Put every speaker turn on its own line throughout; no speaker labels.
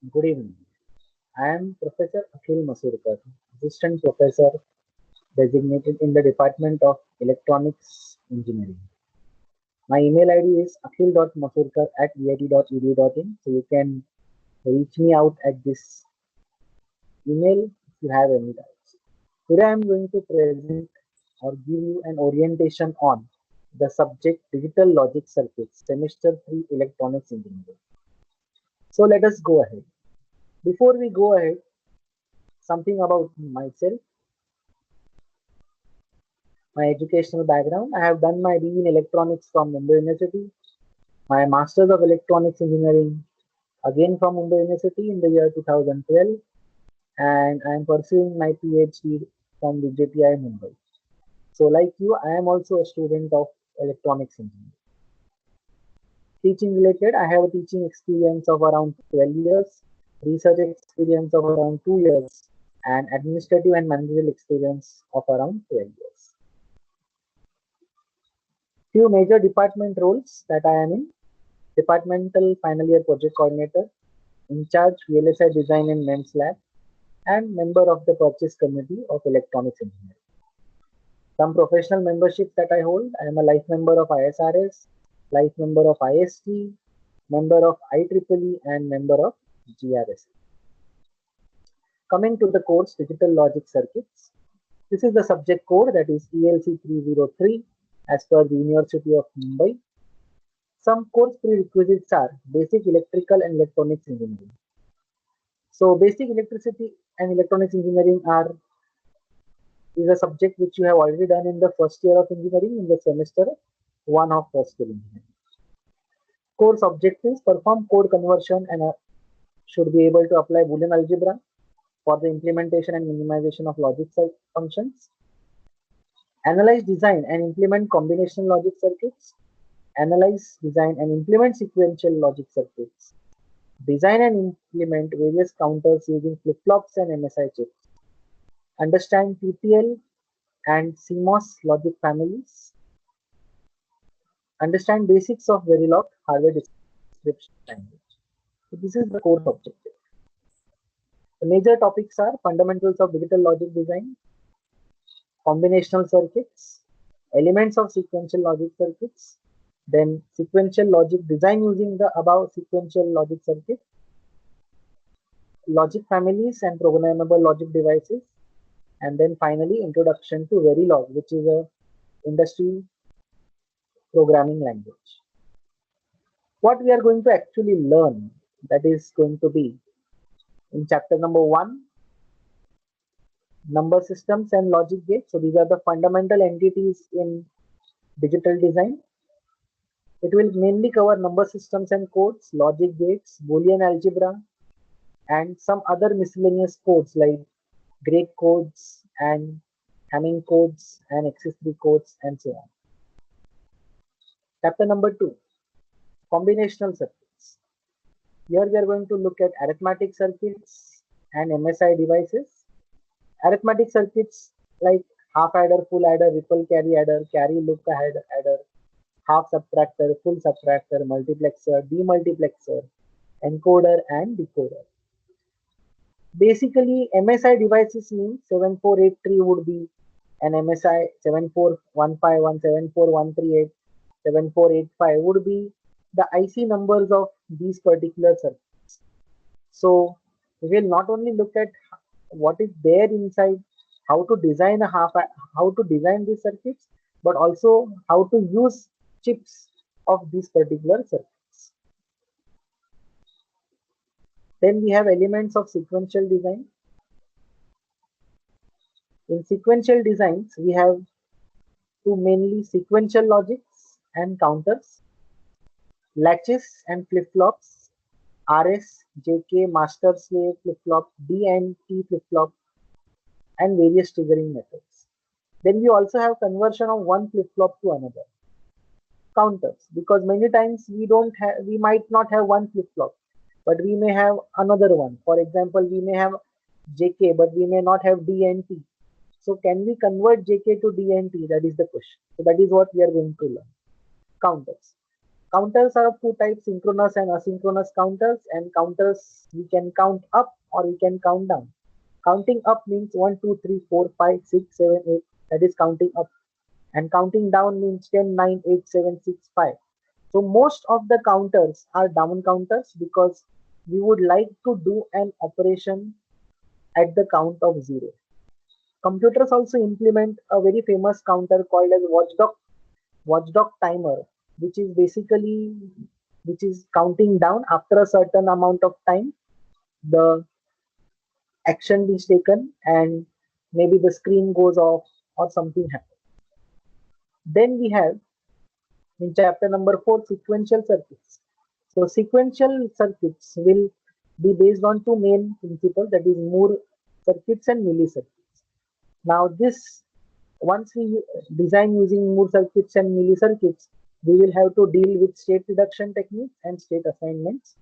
Good evening. I am Professor Akhil Masurkar, Assistant Professor designated in the Department of Electronics Engineering. My email ID is akhil.masurkar@vit.edu.in, so you can reach me out at this email if you have any doubts. Today I am going to present or give you an orientation on the subject Digital Logic Circuits, Semester 3 Electronics Engineering. So let us go ahead. Before we go ahead, something about myself. My educational background: I have done my BE in Electronics from Mumbai University, my Masters of Electronics Engineering again from Mumbai University in the year 2012, and I am pursuing my PhD from VJTI Mumbai. So, like you, I am also a student of Electronics Engineering. Teaching related, I have a teaching experience of around 12 years, research experience of around 2 years, and administrative and managerial experience of around 12 years. Few major department roles that I am in: departmental final year project coordinator, in charge VLSI design in MEMS lab, and member of the purchase committee of electronics engineering. Some professional memberships that I hold: I am a life member of ISRS, life member of IST, member of IEEE, and member of GRS. Coming to the course Digital Logic Circuits, this is the subject code, that is ELC 303 as per the University of Mumbai. Some course prerequisites are basic electrical and electronics engineering. So basic electricity and electronics engineering is a subject which you have already done in the first year of engineering in the semester 1 of first year engineering. Course objectives: perform code conversion and should be able to apply Boolean algebra for the implementation and minimization of logic functions. Analyze, design and implement combinational logic circuits. Analyze, design and implement sequential logic circuits. Design and implement various counters using flip-flops and MSI chips. Understand TTL and CMOS logic families. Understand basics of Verilog hardware description language. So this is the course objective. The major topics are fundamentals of digital logic design, combinational circuits, elements of sequential logic circuits, then sequential logic design using the above sequential logic circuit, logic families and programmable logic devices, and then finally introduction to Verilog, which is a industry programming language. What we are going to actually learn, that is going to be in chapter number 1, number systems and logic gates. So these are the fundamental entities in digital design. It will mainly cover number systems and codes, logic gates, Boolean algebra, and some other miscellaneous codes like Greek codes and Hamming codes and XS3 codes and so on. Chapter number 2, combinational circuits. Here we are going to look at arithmetic circuits and MSI devices. Arithmetic circuits like half adder, full adder, ripple carry loop adder, half subtractor, full subtractor, multiplexer, demultiplexer, encoder and decoder. Basically, MSI devices means 7483 would be an MSI, 74151, 74138, 7485 would be the IC numbers of these particular circuits. So we will not only look at what is there inside, how to design these circuits, but also how to use chips of these particular circuits. Then we have elements of sequential design. In sequential designs, we have two mainly: sequential logics and counters, latches and flip-flops, RS, JK, master slave flip-flop, D and T flip-flop, and various triggering methods. Then we also have conversion of one flip-flop to another. Counters, because many times we might not have one flip-flop, but we may have another one. For example, we may have JK, but we may not have D and T. So can we convert JK to D and T? That is the question. So that is what we are going to learn. Counters. Counters are of two types, synchronous and asynchronous counters, and counters we can count up or we can count down. Counting up means 1, 2, 3, 4, 5, 6, 7, 8. That is counting up. And counting down means 10, 9, 8, 7, 6, 5. So most of the counters are down counters because we would like to do an operation at the count of 0. Computers also implement a very famous counter called as watchdog timer, which is basically which is counting down after a certain amount of time the action is taken and maybe the screen goes off or something happens. Then we have in chapter number 4 sequential circuits. So sequential circuits will be based on two main principles, that is Moore circuits and Milli circuits. Now this once we design using Moore circuits and Milli circuits, we will have to deal with state reduction techniques and state assignments,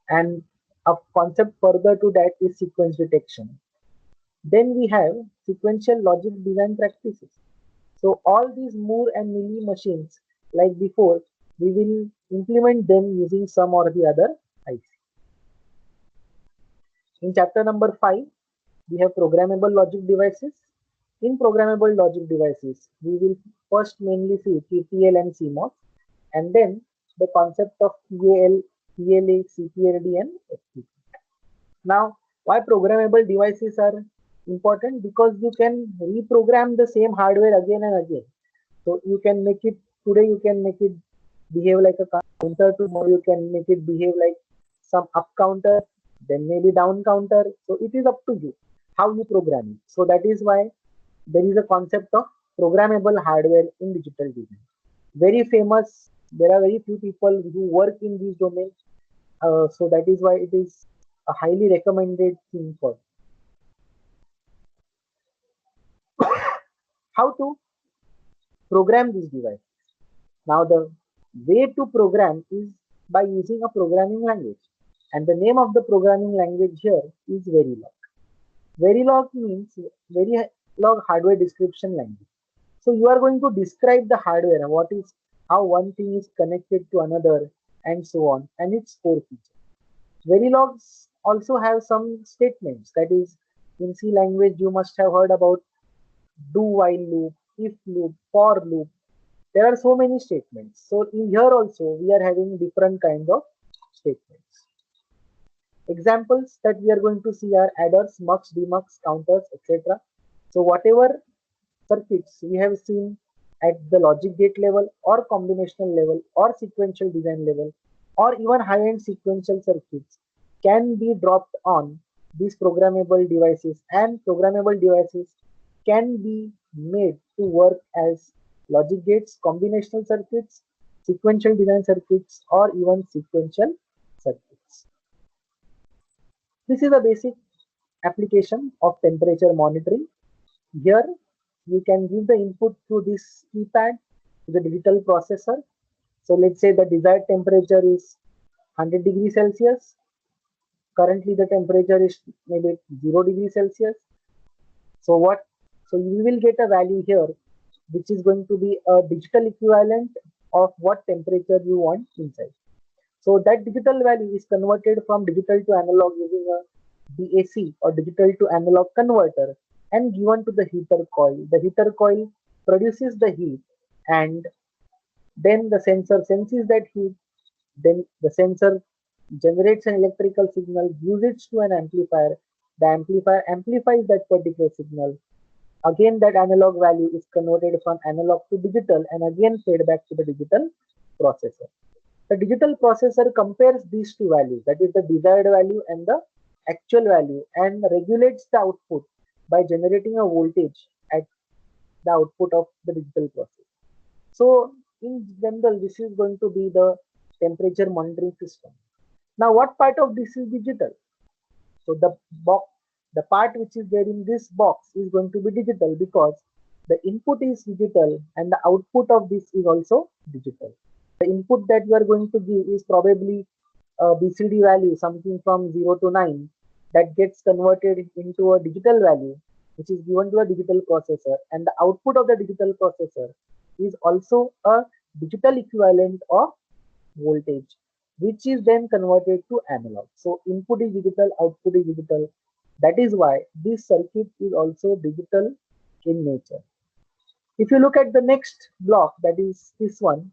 and a concept further to that is sequence detection. Then we have sequential logic design practices. So all these Moore and Milli machines, like before, we will implement them using some or the other IC. In chapter number 5, we have programmable logic devices. In programmable logic devices, we will first mainly see TTL and CMOS, and then the concept of PAL, PLA, CPLD, and FTP. Now, why programmable devices are important? Because you can reprogram the same hardware again and again. So you can make it today, you can make it behave like a counter, tomorrow you can make it behave like some up counter, then maybe down counter. So it is up to you how you program it. So that is why there is a concept of programmable hardware in digital design. Very famous. There are very few people who work in these domains. So that is why it is a highly recommended thing for how to program this device. Now the way to program is by using a programming language, and the name of the programming language here is Verilog. Verilog means Verilog hardware description language. So you are going to describe the hardware, how one thing is connected to another, and so on, and its core features. Verilogs also have some statements. That is, in C language, you must have heard about do while loop, if loop, for loop. There are so many statements. So in here also, we are having different kinds of statements. Examples that we are going to see are adders, mux, demux, counters, etc. So whatever circuits we have seen at the logic gate level or combinational level or sequential design level or even high-end sequential circuits can be dropped on these programmable devices, and programmable devices can be made to work as logic gates, combinational circuits, sequential design circuits, or even sequential circuits. This is a basic application of temperature monitoring. Here you can give the input to this keypad to the digital processor. So let's say the desired temperature is 100 degrees Celsius. Currently the temperature is maybe 0 degrees Celsius. So you will get a value here which is going to be a digital equivalent of what temperature you want inside. So that digital value is converted from digital to analog using a DAC or digital to analog converter and given to the heater coil. The heater coil produces the heat, and then the sensor senses that heat. Then the sensor generates an electrical signal, gives it to an amplifier. The amplifier amplifies that particular signal. Again, that analog value is converted from analog to digital and again fed back to the digital processor. The digital processor compares these two values, that is the desired value and the actual value, and regulates the output by generating a voltage at the output of the digital process. So in general, this is going to be the temperature monitoring system. Now, what part of this is digital? So the part which is there in this box is going to be digital because the input is digital and the output of this is also digital. The input that you are going to give is probably a BCD value, something from 0 to 9, that gets converted into a digital value, which is given to a digital processor, and the output of the digital processor is also a digital equivalent of voltage, which is then converted to analog. So input is digital, output is digital. That is why this circuit is also digital in nature. If you look at the next block, that is this one,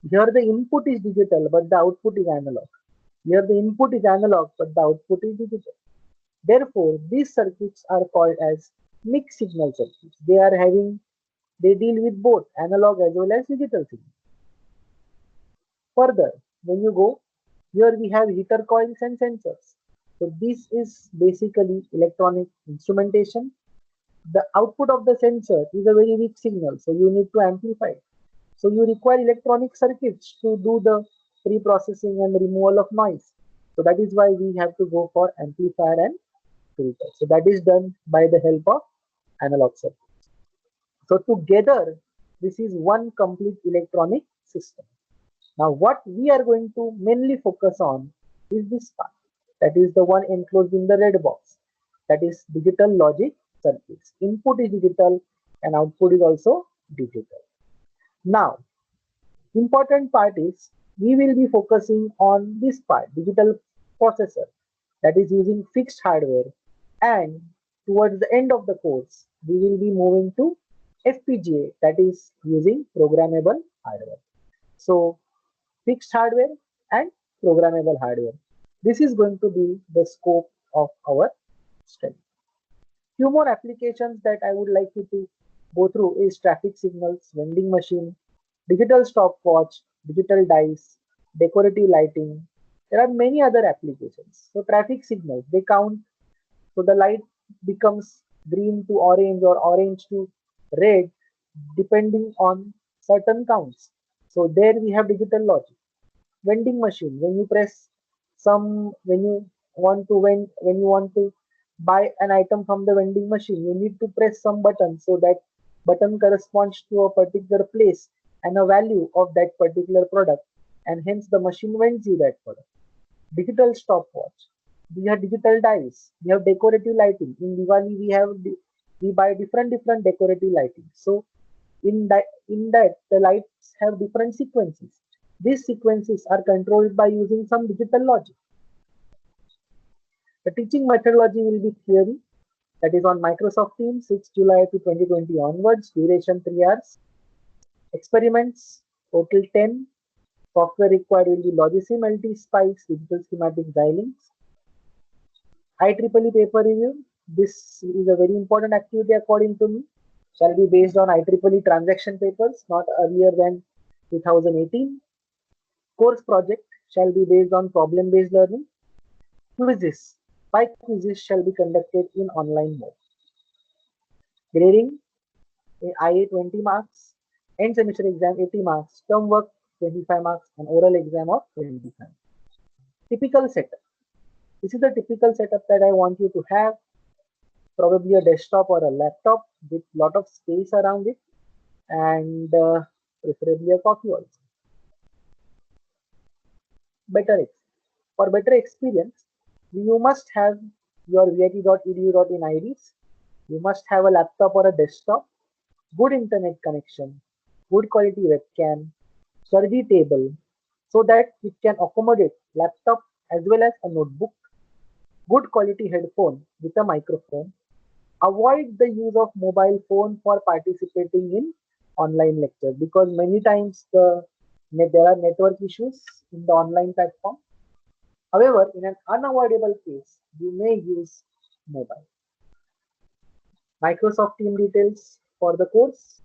here the input is digital, but the output is analog. Here the input is analog, but the output is digital. Therefore, these circuits are called as mixed signal circuits. They deal with both analog as well as digital signals. Further, when you go, here we have heater coils and sensors. So this is basically electronic instrumentation. The output of the sensor is a very weak signal, so you need to amplify it. So you require electronic circuits to do the pre-processing and removal of noise. So that is why we have to go for amplifier and filter. So that is done by the help of analog circuits. So together, this is one complete electronic system. Now what we are going to mainly focus on is this part. That is the one enclosed in the red box. That is digital logic circuits. Input is digital and output is also digital. Now, important part is we will be focusing on this part, digital processor, that is using fixed hardware, and towards the end of the course, we will be moving to FPGA, that is using programmable hardware. So fixed hardware and programmable hardware. This is going to be the scope of our study. Few more applications that I would like you to go through is traffic signals, vending machine, digital stopwatch, digital dice, decorative lighting. There are many other applications. So traffic signals, they count. So the light becomes green to orange or orange to red depending on certain counts. So there we have digital logic. Vending machine, when you press when you want to buy an item from the vending machine, you need to press some button, so that button corresponds to a particular place and a value of that particular product, and hence the machine vends you that product. Digital stopwatch, we have digital dice, we have decorative lighting. In Diwali we buy different decorative lighting. So in that the lights have different sequences. These sequences are controlled by using some digital logic. The teaching methodology will be theory, that is on Microsoft Teams, 6 July to 2020 onwards, duration 3 hours. Experiments, total 10. Software required will be Logisim, LT Spikes, Digital Schematic Xilinx. IEEE paper review, this is a very important activity according to me, shall be based on IEEE transaction papers, not earlier than 2018. Course project shall be based on problem-based learning. Quizzes, 5 quizzes shall be conducted in online mode. Grading, IA 20 marks, end semester exam 80 marks, term work 25 marks, and oral exam of 25. Typical setup. This is the typical setup that I want you to have. Probably a desktop or a laptop with lot of space around it, and preferably a coffee also. For better experience, you must have your vit.edu.in IDs. You must have a laptop or a desktop, good internet connection, good quality webcam, sturdy table, so that it can accommodate laptop as well as a notebook, good quality headphone with a microphone. Avoid the use of mobile phone for participating in online lectures, because many times there are network issues in the online platform. However, in an unavoidable case, you may use mobile. Microsoft team details for the course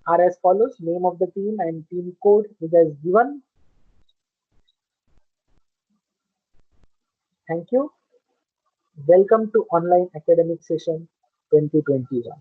are as follows: name of the team and team code is as given. Thank you. Welcome to online academic session 2021.